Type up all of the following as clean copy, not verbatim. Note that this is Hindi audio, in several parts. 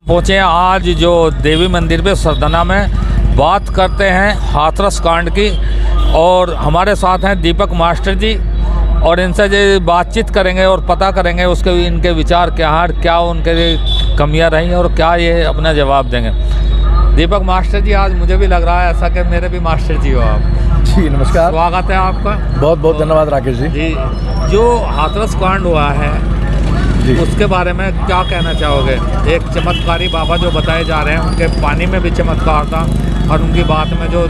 पहुँचे आज जो देवी मंदिर पे सरदना में बात करते हैं हाथरस कांड की, और हमारे साथ हैं दीपक मास्टर जी, और इनसे जो बातचीत करेंगे और पता करेंगे उसके इनके विचार क्या हैं, क्या उनके कमियां रही और क्या ये अपना जवाब देंगे। दीपक मास्टर जी, आज मुझे भी लग रहा है ऐसा कि मेरे भी मास्टर जी हो आप। जी नमस्कार, स्वागत है आपका। बहुत बहुत धन्यवाद राकेश जी। जो हाथरस कांड हुआ है उसके बारे में क्या कहना चाहोगे? एक चमत्कारी बाबा जो बताए जा रहे हैं, उनके पानी में भी चमत्कार था, और उनकी बात में जो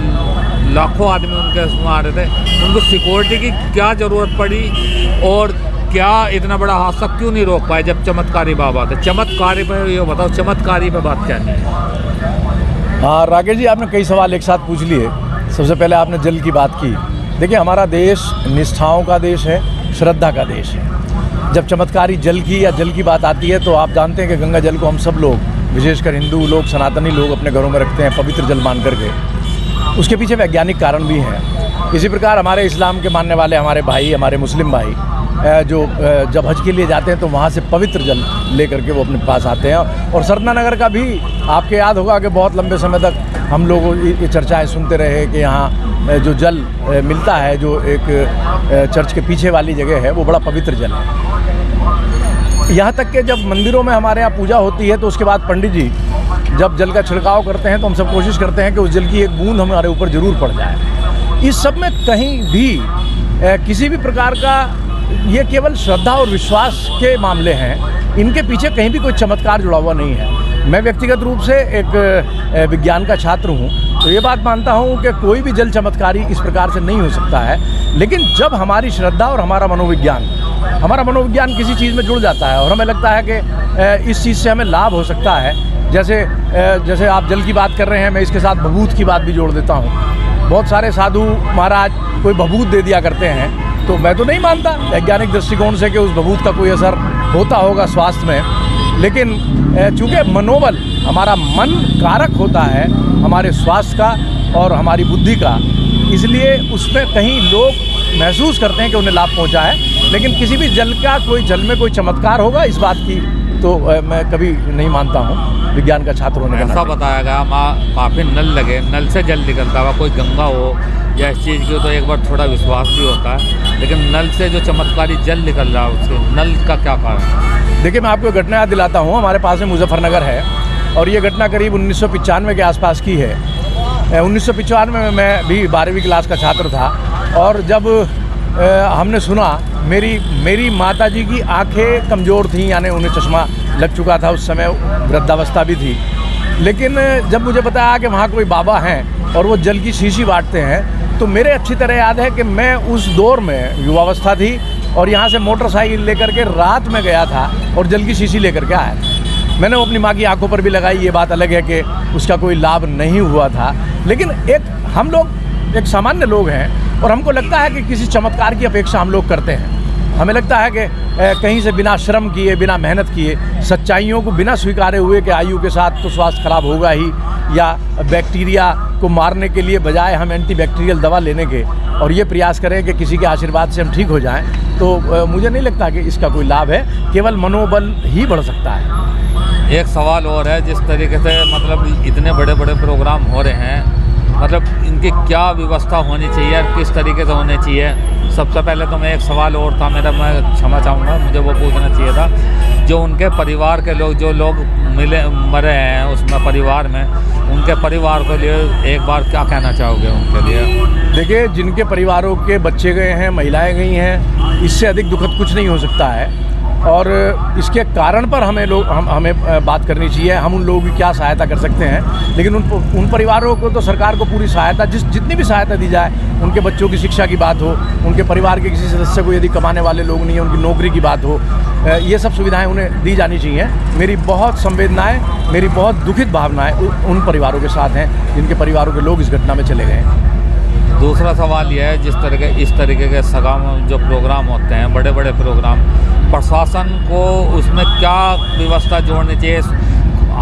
लाखों आदमी उनके उसमें आ रहे थे, उनको सिक्योरिटी की क्या ज़रूरत पड़ी और क्या इतना बड़ा हादसा क्यों नहीं रोक पाए जब चमत्कारी बाबा थे? चमत्कारी पे ये बताओ, चमत्कारी पे बात क्या नहीं है? हाँ राकेश जी, आपने कई सवाल एक साथ पूछ लिए। सबसे पहले आपने जल की बात की। देखिए, हमारा देश निष्ठाओं का देश है, श्रद्धा का देश है। जब चमत्कारी जल की या जल की बात आती है तो आप जानते हैं कि गंगा जल को हम सब लोग, विशेषकर हिंदू लोग, सनातनी लोग अपने घरों में रखते हैं पवित्र जल मान करके। उसके पीछे वैज्ञानिक कारण भी हैं। इसी प्रकार हमारे इस्लाम के मानने वाले हमारे भाई, हमारे मुस्लिम भाई जो जब हज के लिए जाते हैं तो वहाँ से पवित्र जल ले करके वो अपने पास आते हैं। और सरदना नगर का भी आपके याद होगा कि बहुत लंबे समय तक हम लोग ये चर्चाएँ सुनते रहे कि यहाँ जो जल मिलता है, जो एक चर्च के पीछे वाली जगह है, वो बड़ा पवित्र जल है। यहाँ तक कि जब मंदिरों में हमारे यहाँ पूजा होती है तो उसके बाद पंडित जी जब जल का छिड़काव करते हैं तो हम सब कोशिश करते हैं कि उस जल की एक बूंद हमारे ऊपर ज़रूर पड़ जाए। इस सब में कहीं भी किसी भी प्रकार का, ये केवल श्रद्धा और विश्वास के मामले हैं, इनके पीछे कहीं भी कोई चमत्कार जुड़ा हुआ नहीं है। मैं व्यक्तिगत रूप से एक विज्ञान का छात्र हूँ, तो ये बात मानता हूँ कि कोई भी जल चमत्कारी इस प्रकार से नहीं हो सकता है। लेकिन जब हमारी श्रद्धा और हमारा मनोविज्ञान किसी चीज़ में जुड़ जाता है और हमें लगता है कि इस चीज़ से हमें लाभ हो सकता है, जैसे आप जल की बात कर रहे हैं, मैं इसके साथ भभूत की बात भी जोड़ देता हूँ। बहुत सारे साधु महाराज कोई भभूत दे दिया करते हैं, तो मैं तो नहीं मानता वैज्ञानिक दृष्टिकोण से कि उस भभूत का कोई असर होता होगा स्वास्थ्य में। लेकिन चूँकि मनोबल, हमारा मन कारक होता है हमारे स्वास्थ्य का और हमारी बुद्धि का, इसलिए उसमें कहीं लोग महसूस करते हैं कि उन्हें लाभ पहुंचा है। लेकिन किसी भी जल में कोई चमत्कार होगा, इस बात की तो मैं कभी नहीं मानता हूं, विज्ञान का छात्र होने का। ऐसा बताया गया काफ़ी नल लगे, नल से जल निकलता हुआ, कोई गंगा हो या इस चीज़ की तो एक बार थोड़ा विश्वास भी होता है, लेकिन नल से जो चमत्कारी जल निकल रहा है उसके नल का क्या कारण है? देखिए, मैं आपको घटना याद दिलाता हूँ। हमारे पास में मुजफ्फरनगर है और ये घटना करीब 1995 के आसपास की है। 1995 में मैं भी 12वीं क्लास का छात्र था, और जब हमने सुना, मेरी माताजी की आंखें कमज़ोर थीं, यानी उन्हें चश्मा लग चुका था, उस समय वृद्धावस्था भी थी। लेकिन जब मुझे बताया कि वहाँ कोई बाबा हैं और वो जल की शीशी बांटते हैं, तो मेरे अच्छी तरह याद है कि मैं उस दौर में युवावस्था थी और यहाँ से मोटरसाइकिल लेकर के रात में गया था और जल की शीशी लेकर के आया था। मैंने अपनी माँ की आंखों पर भी लगाई। ये बात अलग है कि उसका कोई लाभ नहीं हुआ था, लेकिन हम लोग एक सामान्य लोग हैं और हमको लगता है कि किसी चमत्कार की अपेक्षा हम लोग करते हैं। हमें लगता है कि कहीं से बिना श्रम किए, बिना मेहनत किए, सच्चाइयों को बिना स्वीकारे हुए कि आयु के साथ तो स्वास्थ्य खराब होगा ही, या बैक्टीरिया को मारने के लिए बजाय हम एंटीबैक्टीरियल दवा लेने के और ये प्रयास करें कि किसी के आशीर्वाद से हम ठीक हो जाएं, तो मुझे नहीं लगता कि इसका कोई लाभ है। केवल मनोबल ही बढ़ सकता है। एक सवाल और है, जिस तरीके से मतलब इतने बड़े बड़े प्रोग्राम हो रहे हैं, मतलब इनकी क्या व्यवस्था होनी चाहिए और किस तरीके से होने चाहिए? सबसे पहले तो मैं एक सवाल और था मेरा, मैं क्षमा चाहूँगा, मुझे वो पूछना चाहिए था। जो उनके परिवार के लोग, जो लोग मरे हैं उसमें परिवार में, उनके परिवार के लिए एक बार क्या कहना चाहोगे उनके लिए? देखिए, जिनके परिवारों के बच्चे गए हैं, महिलाएं गई हैं, इससे अधिक दुखद कुछ नहीं हो सकता है। और इसके कारण पर हमें बात करनी चाहिए, हम उन लोगों की क्या सहायता कर सकते हैं। लेकिन उन परिवारों को तो सरकार को पूरी सहायता, जितनी भी सहायता दी जाए, उनके बच्चों की शिक्षा की बात हो, उनके परिवार के किसी सदस्य को यदि कमाने वाले लोग नहीं हैं, उनकी नौकरी की बात हो, ये सब सुविधाएं उन्हें दी जानी चाहिए। मेरी बहुत संवेदनाएं, मेरी बहुत दुखित भावनाएं उन परिवारों के साथ हैं जिनके परिवारों के लोग इस घटना में चले गए हैं। दूसरा सवाल यह है, इस तरीके के सगाम जो प्रोग्राम होते हैं, बड़े बड़े प्रोग्राम, प्रशासन को उसमें क्या व्यवस्था जोड़नी चाहिए?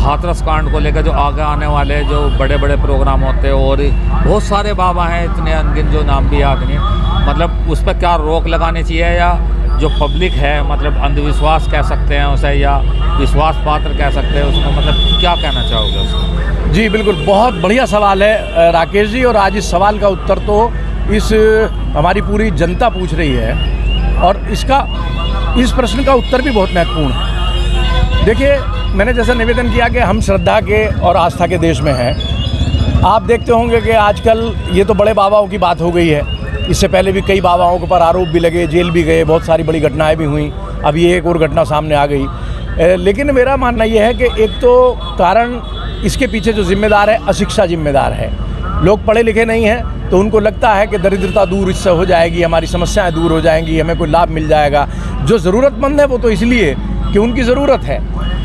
हाथरस कांड को लेकर जो आगे आने वाले जो बड़े बड़े प्रोग्राम होते हैं, और बहुत सारे बाबा हैं, इतने अनगिन जो नाम भी याद नहीं, मतलब उस पर क्या रोक लगानी चाहिए, या जो पब्लिक है मतलब अंधविश्वास कह सकते हैं उसे या विश्वास पात्र कह सकते हैं, उसमें मतलब क्या कहना चाहोगे उसको? जी बिल्कुल, बहुत बढ़िया सवाल है राकेश जी, और आज इस सवाल का उत्तर तो इस हमारी पूरी जनता पूछ रही है, और इस प्रश्न का उत्तर भी बहुत महत्वपूर्ण है। देखिए, मैंने जैसा निवेदन किया कि हम श्रद्धा के और आस्था के देश में हैं। आप देखते होंगे कि आजकल ये तो बड़े बाबाओं की बात हो गई है, इससे पहले भी कई बाबाओं के ऊपर आरोप भी लगे, जेल भी गए, बहुत सारी बड़ी घटनाएं भी हुई, अभी एक और घटना सामने आ गई। लेकिन मेरा मानना ये है कि एक तो कारण इसके पीछे जो जिम्मेदार है, अशिक्षा जिम्मेदार है। लोग पढ़े लिखे नहीं हैं तो उनको लगता है कि दरिद्रता दूर इससे हो जाएगी, हमारी समस्याएं दूर हो जाएंगी, हमें कोई लाभ मिल जाएगा। जो ज़रूरतमंद है वो तो इसलिए कि उनकी ज़रूरत है,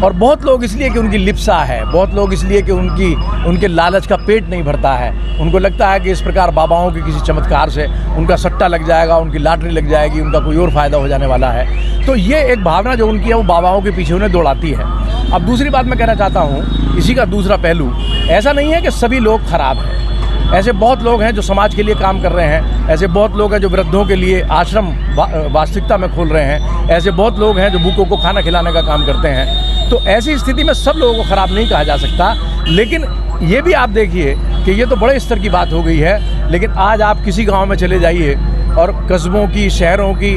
और बहुत लोग इसलिए कि उनकी लिप्सा है, बहुत लोग इसलिए कि उनके लालच का पेट नहीं भरता है। उनको लगता है कि इस प्रकार बाबाओं के किसी चमत्कार से उनका सट्टा लग जाएगा, उनकी लॉटरी लग जाएगी, उनका कोई और फ़ायदा हो जाने वाला है। तो ये एक भावना जो उनकी है वो बाबाओं के पीछे उन्हें दौड़ाती है। अब दूसरी बात मैं कहना चाहता हूँ, इसी का दूसरा पहलू, ऐसा नहीं है कि सभी लोग खराब हैं। ऐसे बहुत लोग हैं जो समाज के लिए काम कर रहे हैं, ऐसे बहुत लोग हैं जो वृद्धों के लिए आश्रम वास्तविकता में खोल रहे हैं, ऐसे बहुत लोग हैं जो भूखों को खाना खिलाने का काम करते हैं। तो ऐसी स्थिति में सब लोगों को ख़राब नहीं कहा जा सकता। लेकिन ये भी आप देखिए कि ये तो बड़े स्तर की बात हो गई है, लेकिन आज आप किसी गांव में चले जाइए और कस्बों की, शहरों की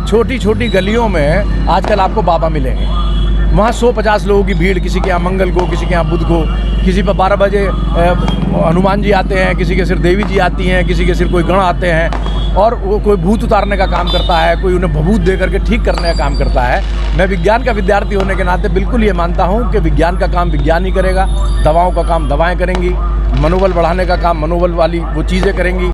छोटी छोटी गलियों में आजकल आपको बाबा मिलेंगे। वहाँ 100-50 लोगों की भीड़, किसी के यहाँ मंगल को, किसी के यहाँ बुध को, किसी पर 12 बजे हनुमान जी आते हैं, किसी के सिर देवी जी आती हैं, किसी के सिर कोई गण आते हैं, और वो कोई भूत उतारने का काम करता है, कोई उन्हें भभूत दे करके ठीक करने का काम करता है। मैं विज्ञान का विद्यार्थी होने के नाते बिल्कुल ये मानता हूँ कि विज्ञान का काम विज्ञान ही करेगा, दवाओं का काम दवाएँ करेंगी, मनोबल बढ़ाने का काम मनोबल वाली वो चीज़ें करेंगी।